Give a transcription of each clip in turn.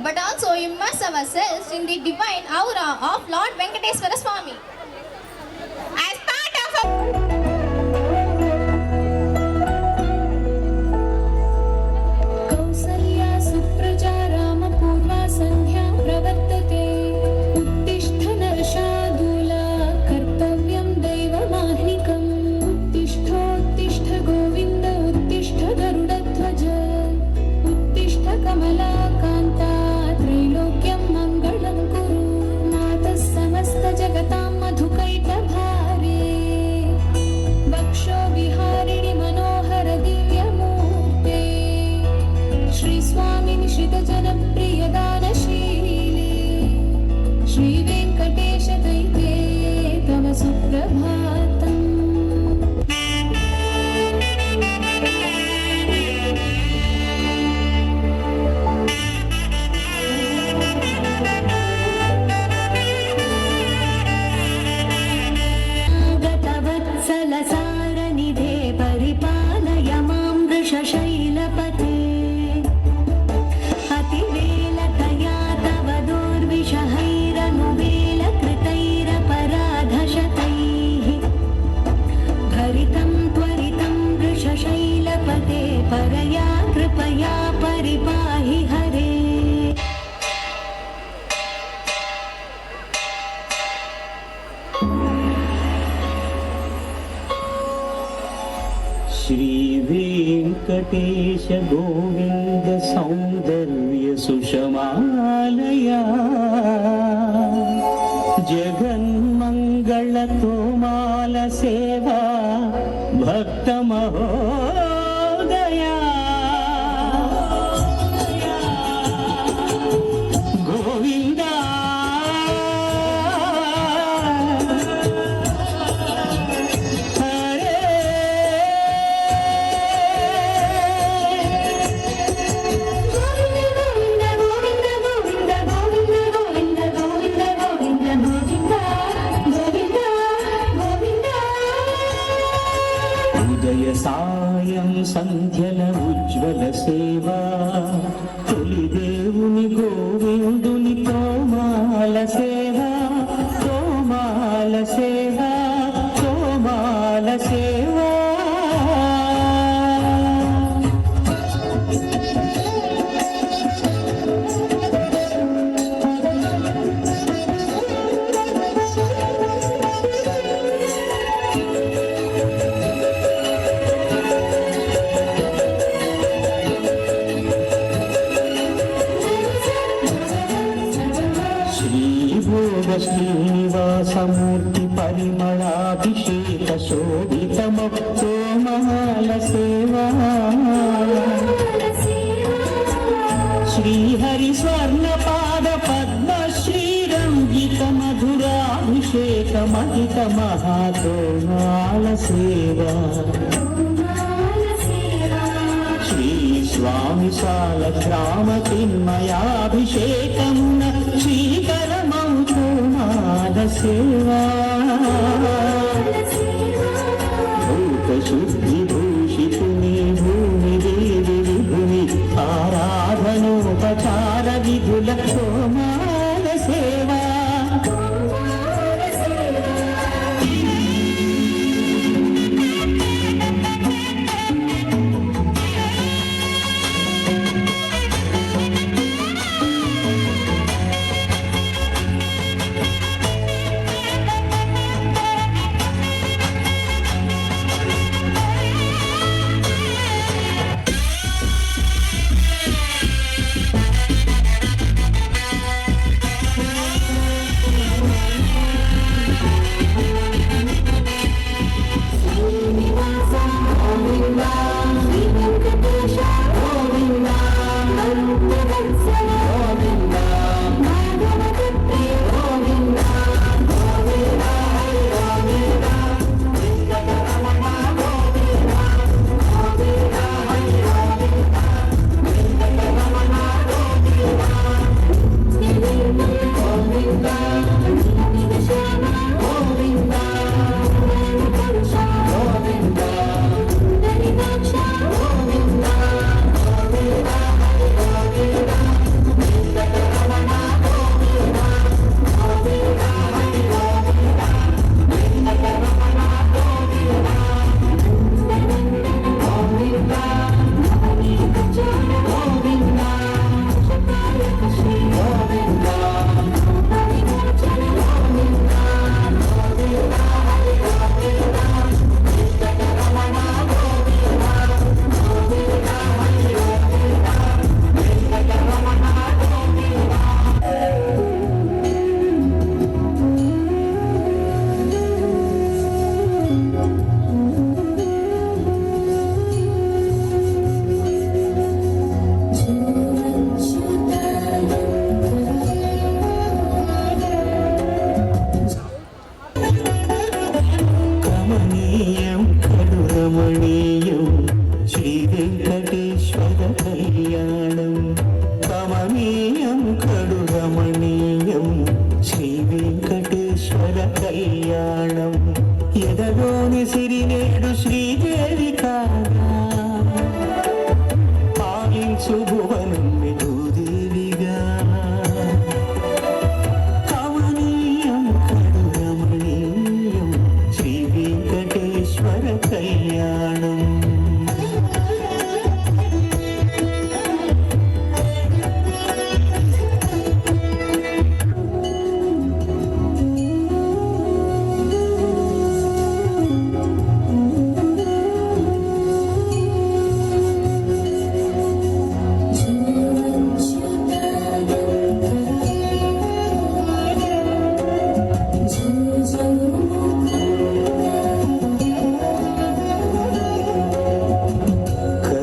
but also immerse ourselves in the divine aura of Lord Venkateswara Swami. As part of Kausalya Supraja रामपूर्वा सन्ध्या प्रवर्तते उत्तिष्ठ नरशार्दूला कर्तव्यं दैवमाह्निकम् उत्तिष्ठोत्तिष्ठ गोविन्द उत्तिष्ठ गरुडध्वज उत्तिष्ठ कमलाकान्ता त्रैलोक्यं मङ्गलं कुरु मातः समस्तजगतां मधुकैटभारे वक्षो विहारिणि मनोहर दिव्यमूर्ते श्रीस्वामिनि श्रितजनप्रियदानशीले श्रीवेङ्कटेश दैते तव सुप्रभातम् गतवत्सलसारनिधे परिपालय मां वृषशैलपते अतिवेलतया तव दुर्विषहैरनुवेलकृतैरपराधशतैः भरितं त्वरितं वृषशैलपते परया कृपया परिपाहि हरे श्रीवेङ्कटेश गोविन्द सौन्दर्य सुषमालया जगन्मङ्गल तोमाल सेवा भक्तमहोदया गोविन्दा ఉదయ సాయం సంధ్యల ఉజ్వల సేవా తొలి దేవుని గోవిందుని తోమాల సేవా తోమాల సేవా తోమాల సేవా श्रीनिवासमूर्ति परिमलाभिषेक शोभितमोमाल सेवा श्रीहरि स्वर्णपाद पद्म श्रीरंजित मधुराभिषेक महित महातोमाल सेवा श्री स्वामी शालग्राम चिन्मयाभिषेकं श्रीकरमौतोमाल सेवा भूत शुद्धि भूषितुनि भूमि देवी विभुनि आराधनोपचार विधुल तोमाल सेवा శ్రీ వెంకటేశ్వర కళ్యాణం ఎదలోని సిరినేడు శ్రీదేవి కాగా పాలించు భువనం భూదేవిగా కమనీయం కడు రమణీయం శ్రీ వెంకటేశ్వర కళ్యాణం.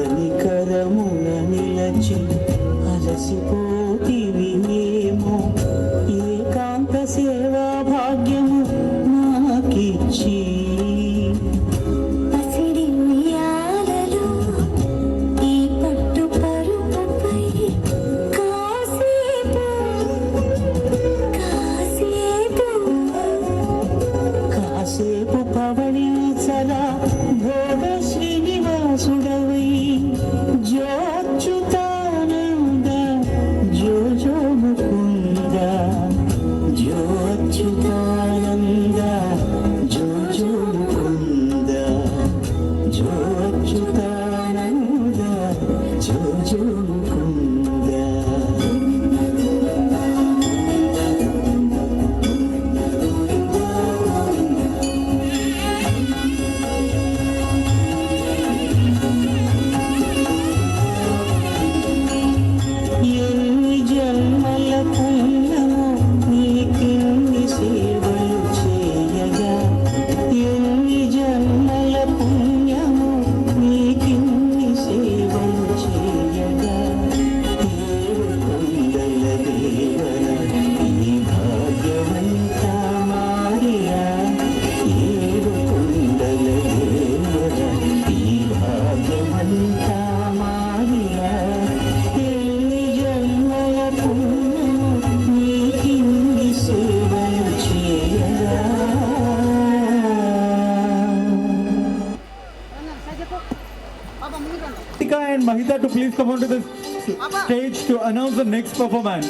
కనికరమున నిలచి అలసిపోతివినేమో ఏకాంత సేవా భాగ్యము నాకిచ్చి పసిడి ఉయ్యాలలో ఈ పట్టు పరుపుపై కాసేపు కాసేపు పవళించలా భోగ శ్రీనివాసుడవై జోచ్యుతానంద జో ముకుంద జోచ్యుతానంద జో ముకుంద జోచ్యుతానంద జో ముకుంద. ఎన్ని జన్మల పుణ్యము నీకిన్ని సేవలు చేయగా ఎన్ని జన్మల పుణ్యము నీకిన్ని సేవలు చేయగా ఏడు కొండల దేవన ఈ భాగ్యవంతా మారియా ఏడు కొండల దేవన ఈ భాగ్యవంతా మారియా ఎన్ని జన్మల పుణ్యము నీకిన్ని సేవలు చేయగా. Ritika and Mahita to please come onto the stage to announce the next performance.